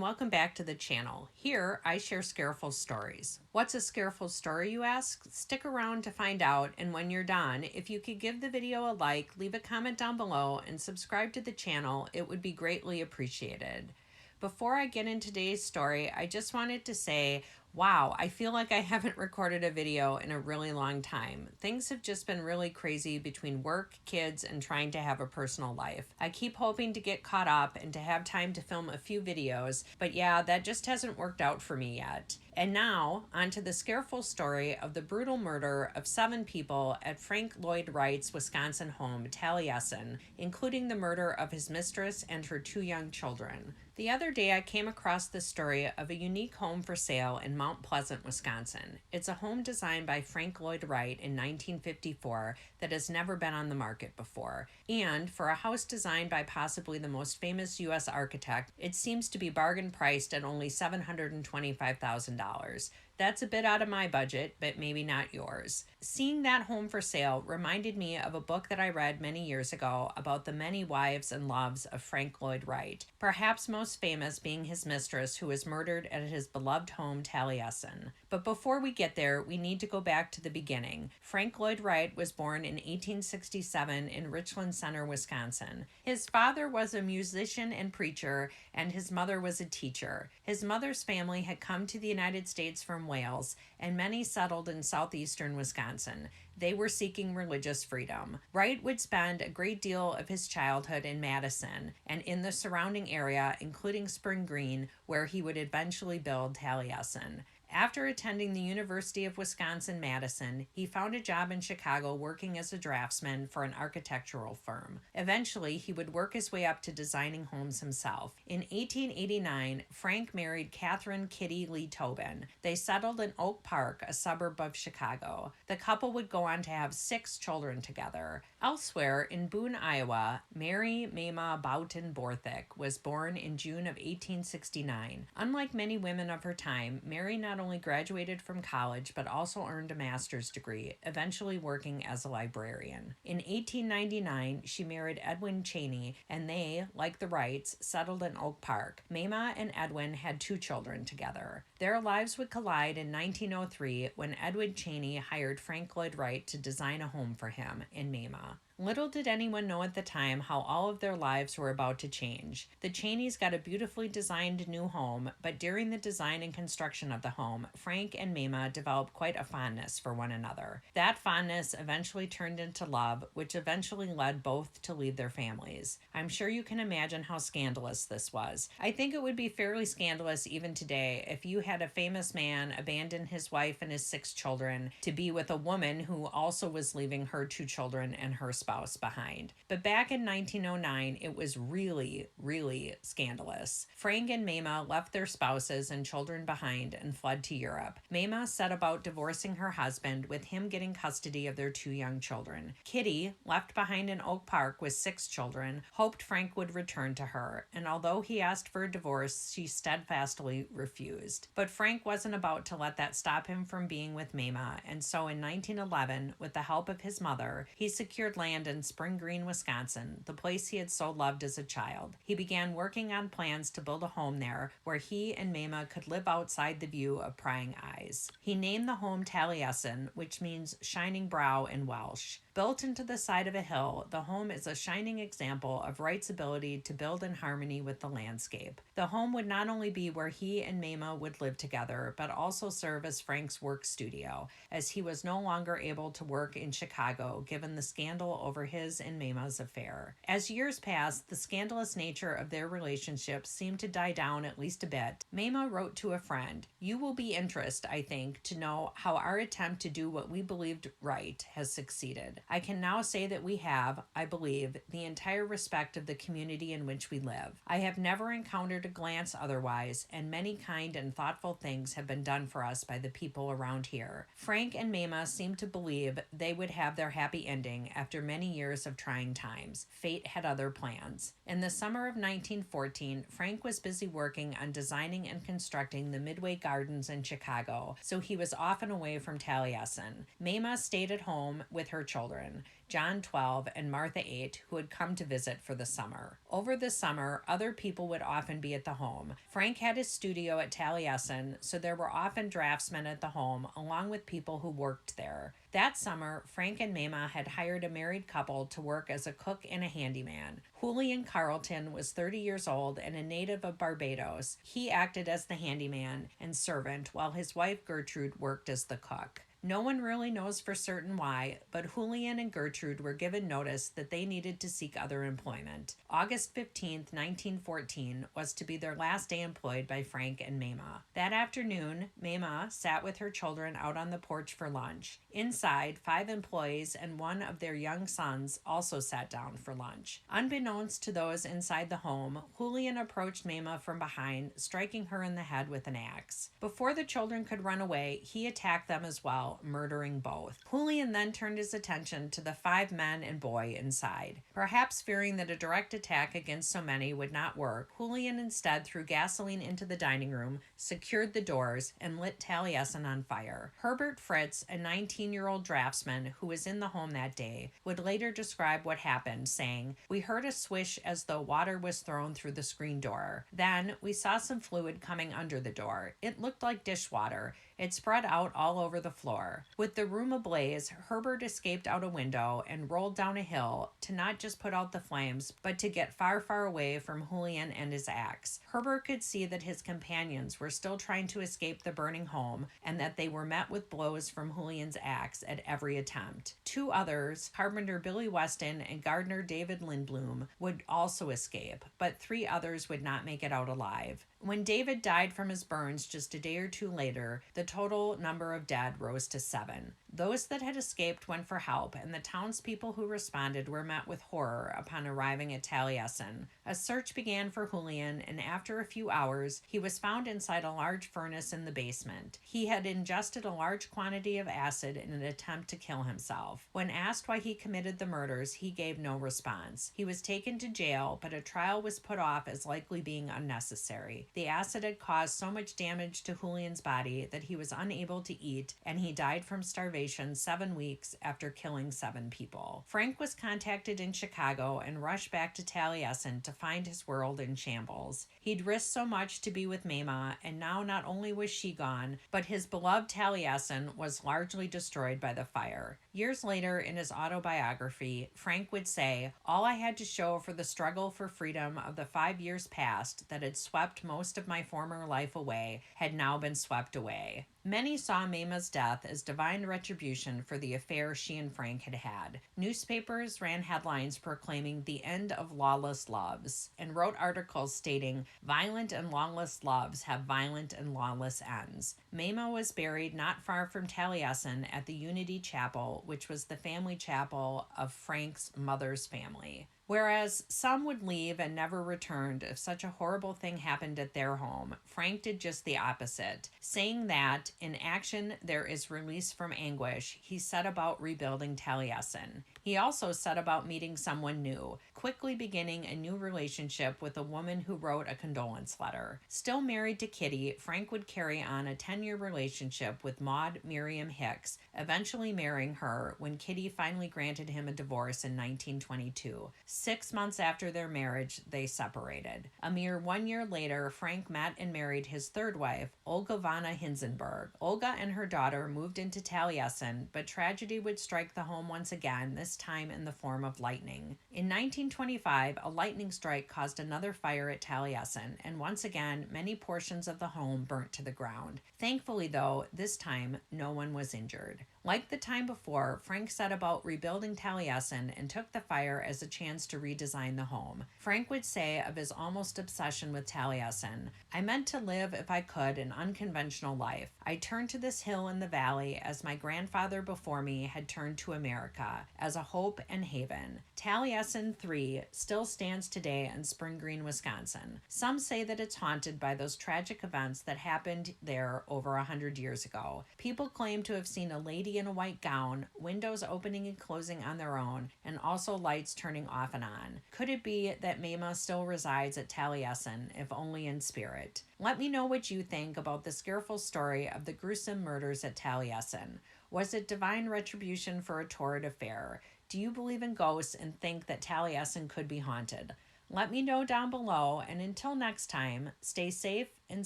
welcome back to the channel. Here, I share scareful stories. What's a scareful story, you ask? Stick around to find out, and when you're done, if you could give the video a like, leave a comment down below, and subscribe to the channel, it would be greatly appreciated. Before I get into today's story, I just wanted to say, wow, I feel like I haven't recorded a video in a really long time. Things have just been really crazy between work, kids, and trying to have a personal life. I keep hoping to get caught up and to have time to film a few videos, but yeah, that just hasn't worked out for me yet. And now, onto the scareful story of the brutal murder of 7 people at Frank Lloyd Wright's Wisconsin home, Taliesin, including the murder of his mistress and her 2 young children. The other day, I came across the story of a unique home for sale in Mount Pleasant, Wisconsin. It's a home designed by Frank Lloyd Wright in 1954 that has never been on the market before. And for a house designed by possibly the most famous U.S. architect, it seems to be bargain priced at only $725,000. That's a bit out of my budget, but maybe not yours. Seeing that home for sale reminded me of a book that I read many years ago about the many wives and loves of Frank Lloyd Wright, perhaps most famous being his mistress, who was murdered at his beloved home, Taliesin. But before we get there, we need to go back to the beginning. Frank Lloyd Wright was born in 1867 in Richland Center, Wisconsin. His father was a musician and preacher, and his mother was a teacher. His mother's family had come to the United States from Wales, and many settled in southeastern Wisconsin. They were seeking religious freedom. Wright would spend a great deal of his childhood in Madison and in the surrounding area, including Spring Green, where he would eventually build Taliesin. After attending the University of Wisconsin-Madison, he found a job in Chicago working as a draftsman for an architectural firm. Eventually, he would work his way up to designing homes himself. In 1889, Frank married Catherine Kitty Lee Tobin. They settled in Oak Park, a suburb of Chicago. The couple would go on to have 6 children together. Elsewhere, in Boone, Iowa, Mary Mamah Boughton Borthwick was born in June of 1869. Unlike many women of her time, Mary not only graduated from college but also earned a master's degree, eventually working as a librarian. In 1899, she married Edwin Cheney, and they, like the Wrights, settled in Oak Park. Mamah and Edwin had 2 children together. Their lives would collide in 1903 when Edwin Cheney hired Frank Lloyd Wright to design a home for him in Mamah. Little did anyone know at the time how all of their lives were about to change. The Cheneys got a beautifully designed new home, but during the design and construction of the home, Frank and Mamah developed quite a fondness for one another. That fondness eventually turned into love, which eventually led both to leave their families. I'm sure you can imagine how scandalous this was. I think it would be fairly scandalous even today if you had a famous man abandon his wife and his 6 children to be with a woman who also was leaving her 2 children and her spouse behind. But back in 1909, it was really, really scandalous. Frank and Mamah left their spouses and children behind and fled to Europe. Mamah set about divorcing her husband, with him getting custody of their 2 young children. Kitty, left behind in Oak Park with 6 children, hoped Frank would return to her, and although he asked for a divorce, she steadfastly refused. But Frank wasn't about to let that stop him from being with Mamah, and so in 1911, with the help of his mother, he secured land in Spring Green, Wisconsin, the place he had so loved as a child. He began working on plans to build a home there where he and Mamah could live outside the view of prying eyes. He named the home Taliesin, which means shining brow in Welsh. Built into the side of a hill, the home is a shining example of Wright's ability to build in harmony with the landscape. The home would not only be where he and Mamah would live together, but also serve as Frank's work studio, as he was no longer able to work in Chicago given the scandal over his and Mamah's affair. As years passed, the scandalous nature of their relationship seemed to die down at least a bit. Mamah wrote to a friend, "You will be interested, I think, to know how our attempt to do what we believed right has succeeded. I can now say that we have, I believe, the entire respect of the community in which we live. I have never encountered a glance otherwise, and many kind and thoughtful thoughtful things have been done for us by the people around here. Frank and Mamah seemed to believe they would have their happy ending after many years of trying times. Fate had other plans. In the summer of 1914, Frank was busy working on designing and constructing the Midway Gardens in Chicago, so he was often away from Taliesin. Mamah stayed at home with her children, John 12 and Martha 8, who had come to visit for the summer. Over the summer, other people would often be at the home. Frank had his studio at Taliesin, so there were often draftsmen at the home, along with people who worked there. That summer, Frank and Mamah had hired a married couple to work as a cook and a handyman. Julian Carlton was 30 years old and a native of Barbados. He acted as the handyman and servant, while his wife Gertrude worked as the cook. No one really knows for certain why, but Julian and Gertrude were given notice that they needed to seek other employment. August 15, 1914, was to be their last day employed by Frank and Mamah. That afternoon, Mamah sat with her children out on the porch for lunch. Inside, 5 employees and one of their young sons also sat down for lunch. Unbeknownst to those inside the home, Julian approached Mamah from behind, striking her in the head with an axe. Before the children could run away, he attacked them as well, murdering both. Julian then turned his attention to the 5 men and boy inside. Perhaps fearing that a direct attack against so many would not work, Julian instead threw gasoline into the dining room, secured the doors, and lit Taliesin on fire. Herbert Fritz, a 19-year-old draftsman who was in the home that day, would later describe what happened, saying, "We heard a swish as though water was thrown through the screen door. Then we saw some fluid coming under the door. It looked like dishwater. It spread out all over the floor. With the room ablaze, Herbert escaped out a window and rolled down a hill to not just put out the flames, but to get far, far away from Julian and his axe. Herbert could see that his companions were still trying to escape the burning home and that they were met with blows from Julian's axe at every attempt. 2 others, carpenter Billy Weston and gardener David Lindblom, would also escape, but 3 others would not make it out alive. When David died from his burns just a day or 2 later, the total number of dead rose to 7. Those that had escaped went for help, and the townspeople who responded were met with horror upon arriving at Taliesin. A search began for Julian, and after a few hours, he was found inside a large furnace in the basement. He had ingested a large quantity of acid in an attempt to kill himself. When asked why he committed the murders, he gave no response. He was taken to jail, but a trial was put off as likely being unnecessary. The acid had caused so much damage to Julian's body that he was unable to eat, and he died from starvation 7 weeks after killing 7 people. Frank was contacted in Chicago and rushed back to Taliesin to find his world in shambles. He'd risked so much to be with Mamah, and now not only was she gone, but his beloved Taliesin was largely destroyed by the fire. Years later, in his autobiography, Frank would say, "All I had to show for the struggle for freedom of the 5 years past that had swept most of my former life away had now been swept away." Many saw Mamah's death as divine retribution for the affair she and Frank had had. Newspapers ran headlines proclaiming the end of lawless loves and wrote articles stating, "Violent and lawless loves have violent and lawless ends." Mamah was buried not far from Taliesin at the Unity Chapel, which was the family chapel of Frank's mother's family. Whereas some would leave and never returned if such a horrible thing happened at their home, Frank did just the opposite. Saying that, in action there is release from anguish, he set about rebuilding Taliesin. He also set about meeting someone new, quickly beginning a new relationship with a woman who wrote a condolence letter. Still married to Kitty, Frank would carry on a 10-year relationship with Maud Miriam Hicks, eventually marrying her when Kitty finally granted him a divorce in 1922. 6 months after their marriage, they separated. A mere 1 year later, Frank met and married his 3rd wife, Olga Vanna Hinzenberg. Olga and her daughter moved into Taliesin, but tragedy would strike the home once again, this time in the form of lightning. In 1925, a lightning strike caused another fire at Taliesin, and once again, many portions of the home burnt to the ground. Thankfully, though, this time, no one was injured. Like the time before, Frank set about rebuilding Taliesin and took the fire as a chance plans to redesign the home. Frank would say of his almost obsession with Taliesin, "I meant to live, if I could, an unconventional life. I turned to this hill in the valley as my grandfather before me had turned to America, as a hope and haven." Taliesin 3 still stands today in Spring Green, Wisconsin. Some say that it's haunted by those tragic events that happened there over 100 years ago. People claim to have seen a lady in a white gown, windows opening and closing on their own, and also lights turning off and on. Could it be that Mamah still resides at Taliesin, if only in spirit? Let me know what you think about the scareful story of the gruesome murders at Taliesin. Was it divine retribution for a torrid affair? Do you believe in ghosts and think that Taliesin could be haunted? Let me know down below, and until next time, stay safe and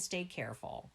stay careful.